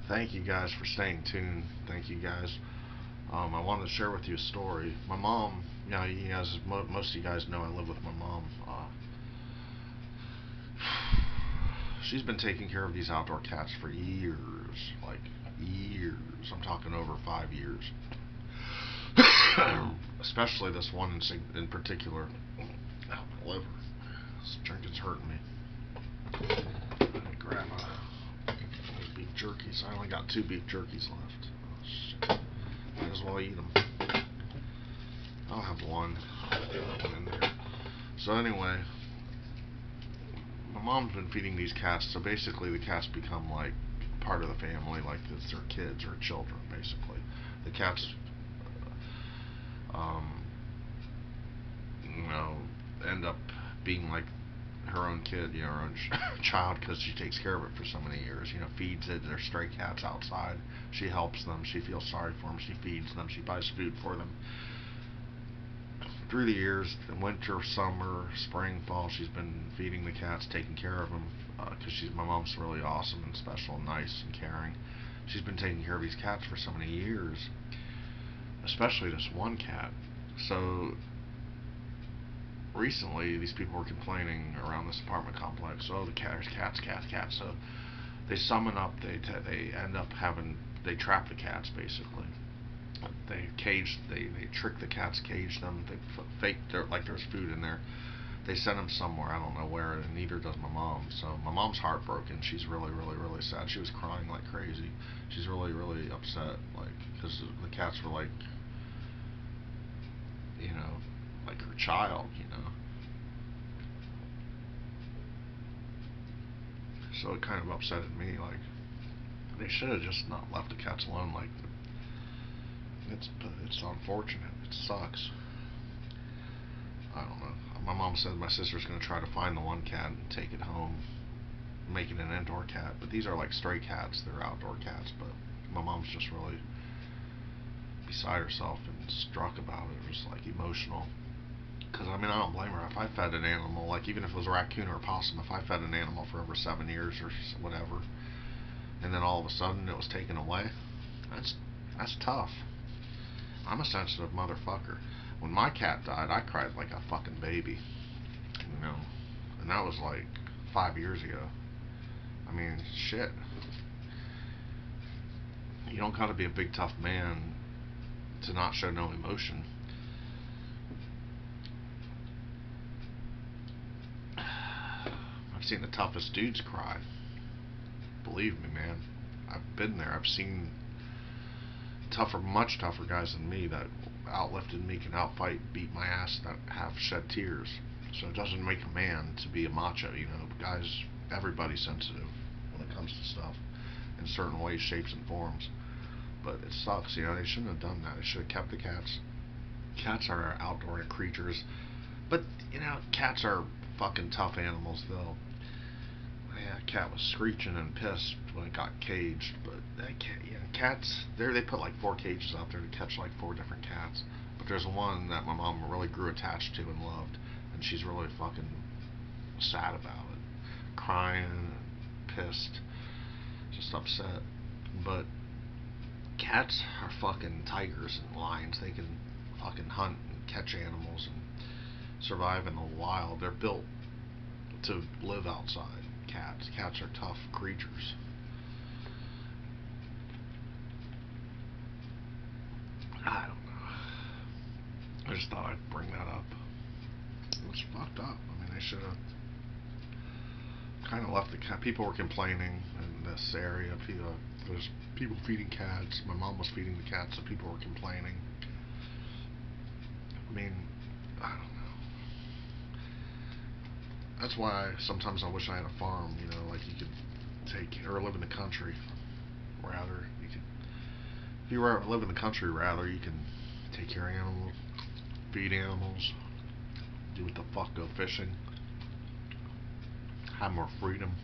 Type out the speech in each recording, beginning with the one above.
Thank you guys for staying tuned. Thank you guys. I wanted to share with you a story. My mom, you guys, most of you guys know I live with my mom. She's been taking care of these outdoor cats for years, like years. I'm talking over 5 years. Especially this one in particular. Oh, my liver. This drink is hurting me. I had to grab beef jerkies. I only got 2 beef jerkies left. Oh, shit. Might as well eat them. I'll have one. One in there. So anyway, my mom's been feeding these cats. So basically, the cats become like part of the family, like it's their kids or children. Basically, the cats, um, you know, end up being like her own kid, her own child, because she takes care of it for so many years. Feeds it. There's stray cats outside. She helps them. She feels sorry for them. She feeds them. She buys food for them. Through the years, winter, summer, spring, fall, she's been feeding the cats, taking care of them, because my mom's really awesome and special and nice and caring. She's been taking care of these cats for so many years, especially this one cat. So recently, these people were complaining around this apartment complex. Oh, the cats, cats, cats, cats. So they summon up. They end up having. They trap the cats basically. They trick the cats, cage them. They fake like there's food in there. They send them somewhere. I don't know where, and neither does my mom. So my mom's heartbroken. She's really, really, really sad. She was crying like crazy. She's really, really upset, like because the cats were like, you know, like her child. So it kind of upsetted me. Like they should have just not left the cats alone. Like it's unfortunate. It sucks. I don't know. My mom said my sister's gonna try to find the one cat and take it home, make it an indoor cat. But these are like stray cats. They're outdoor cats. But my mom's just really beside herself and struck about it. It was like emotional. Because I mean, I don't blame her. If I fed an animal, like even if it was a raccoon or a possum, if I fed an animal for over 7 years or whatever, and then all of a sudden it was taken away, that's that's tough. I'm a sensitive motherfucker. When my cat died, I cried like a fucking baby, you know, and that was like 5 years ago. I mean, shit. You don't gotta be a big tough man to not show no emotion. I've seen the toughest dudes cry. Believe me, man. I've been there. I've seen tougher, much tougher guys than me that outlifted me, can outfight, beat my ass, that have shed tears. So it doesn't make a man to be a macho. Guys, everybody's sensitive when it comes to stuff in certain ways, shapes, and forms. But it sucks. They shouldn't have done that. They should have kept the cats. Cats are outdoor creatures, but cats are fucking tough animals, though. Yeah, cat was screeching and pissed when it got caged, but cats. They put like 4 cages out there to catch like 4 different cats. But there's one that my mom really grew attached to and loved, and she's really fucking sad about it, crying and pissed, just upset. But cats are fucking tigers and lions. They can fucking hunt and catch animals and survive in the wild. They're built to live outside. Cats are tough creatures. I don't know. I just thought I'd bring that up. It was fucked up. I mean, they should have kind of left the cat. People were complaining in this area. There's people feeding cats. My mom was feeding the cats, so people were complaining. I mean, I don't know. That's why sometimes I wish I had a farm. Like you could take or live in the country. Rather, you could. If you live in the country, rather you can take care of animals, feed animals, do what the fuck, go fishing, have more freedom.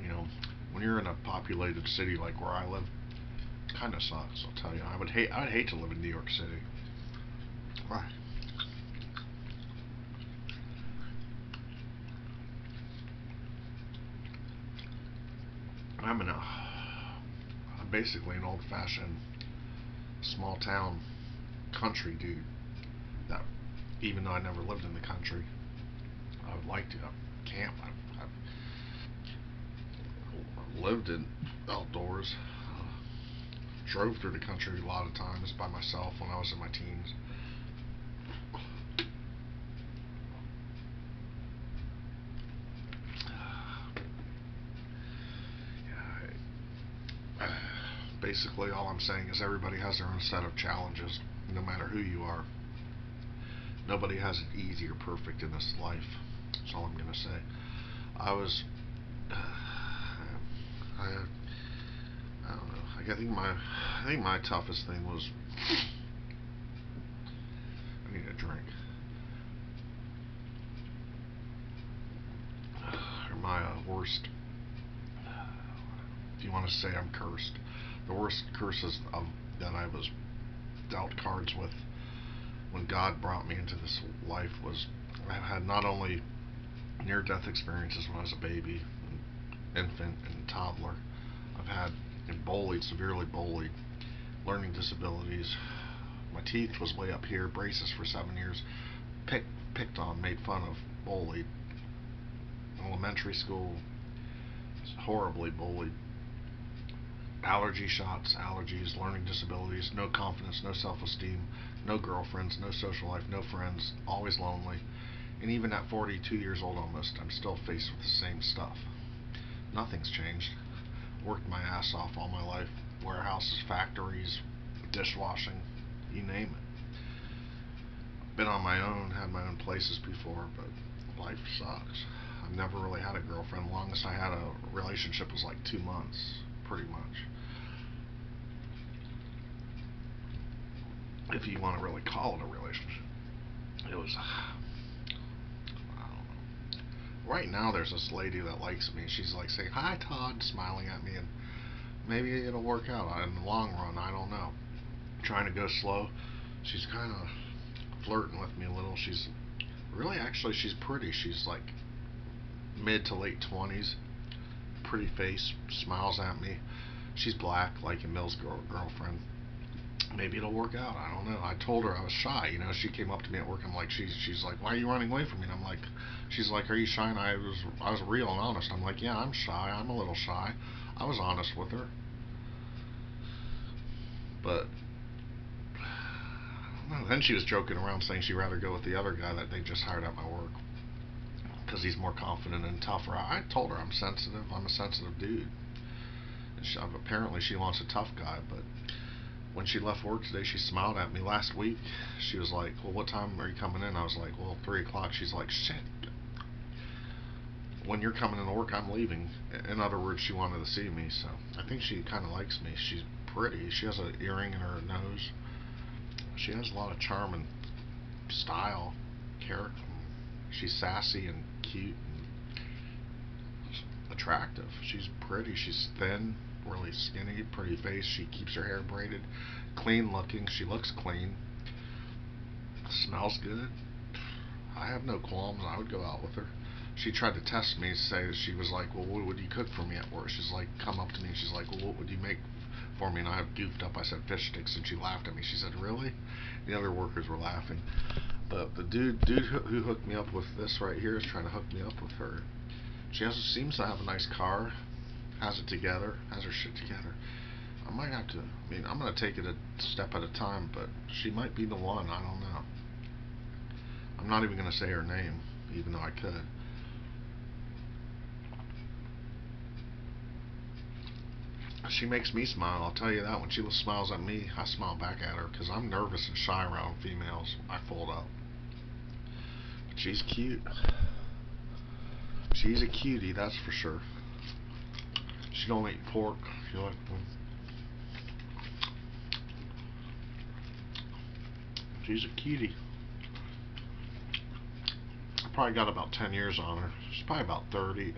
You know, when you're in a populated city like where I live, it kind of sucks. I'll tell you. I would hate to live in New York City. Right. I'm in a basically an old-fashioned small town country dude that, even though I never lived in the country, I would like to camp. I've lived in outdoors, drove through the country a lot of times by myself when I was in my teens. Basically, all I'm saying is everybody has their own set of challenges, no matter who you are. Nobody has it easy or perfect in this life. That's all I'm gonna say. I was, I don't know. I think my toughest thing was, I need a drink. Or my worst, if you want to say I'm cursed, the worst curses that I was dealt cards with when God brought me into this life was, I had not only near-death experiences when I was a baby, infant, and toddler. I've been bullied, severely bullied, learning disabilities. My teeth was way up here, braces for 7 years, picked on, made fun of, bullied. Elementary school, horribly bullied. Allergy shots, allergies, learning disabilities, no confidence, no self-esteem, no girlfriends, no social life, no friends, always lonely. And even at 42 years old almost, I'm still faced with the same stuff. Nothing's changed. Worked my ass off all my life. Warehouses, factories, dishwashing, you name it. Been on my own, had my own places before, but life sucks. I've never really had a girlfriend. The longest I had a relationship was like 2 months, pretty much. If you want to really call it a relationship. It was, I don't know. Right now there's this lady that likes me. She's like saying, "Hi Todd," smiling at me, and maybe it'll work out in the long run. I don't know. Trying to go slow. She's kind of flirting with me a little. She's really, actually, she's pretty. She's like mid to late 20s. Pretty face, smiles at me. She's black, like Emil's girlfriend. Maybe it'll work out. I don't know. I told her I was shy. You know, she came up to me at work. I'm like, she's like, "Why are you running away from me?" And I'm like, she's like, "Are you shy?" And I was real and honest. I'm like, "Yeah, I'm shy. I'm a little shy." I was honest with her. But I don't know. Then she was joking around saying she'd rather go with the other guy that they just hired at my work because he's more confident and tougher. I told her I'm sensitive. I'm a sensitive dude. And apparently she wants a tough guy, but when she left work today, she smiled at me. Last week, she was like, "Well, what time are you coming in?" I was like, "Well, 3 o'clock." She's like, "Shit. When you're coming into work, I'm leaving." In other words, she wanted to see me, so I think she kind of likes me. She's pretty. She has an earring in her nose. She has a lot of charm and style, character. She's sassy and cute and attractive. She's pretty. She's thin, really skinny, pretty face. She keeps her hair braided, clean looking. She looks clean. Smells good. I have no qualms. I would go out with her. She tried to test me, say she was like, "Well, what would you cook for me at work?" She's like, come up to me and she's like, "Well, what would you make for me?" And I goofed up. I said fish sticks, and she laughed at me. She said, "Really?" The other workers were laughing. But the dude who hooked me up with this right here is trying to hook me up with her. Seems to have a nice car, has it together, has her shit together. I might have to. I mean, I'm gonna take it a step at a time, but she might be the one. I don't know. I'm not even gonna say her name, even though I could. She makes me smile, I'll tell you that. When she smiles at me, I smile back at her because I'm nervous and shy around females. I fold up. But she's cute. She's a cutie, that's for sure. She don't eat pork. She like, she's a cutie. I probably got about 10 years on her. She's probably about 30.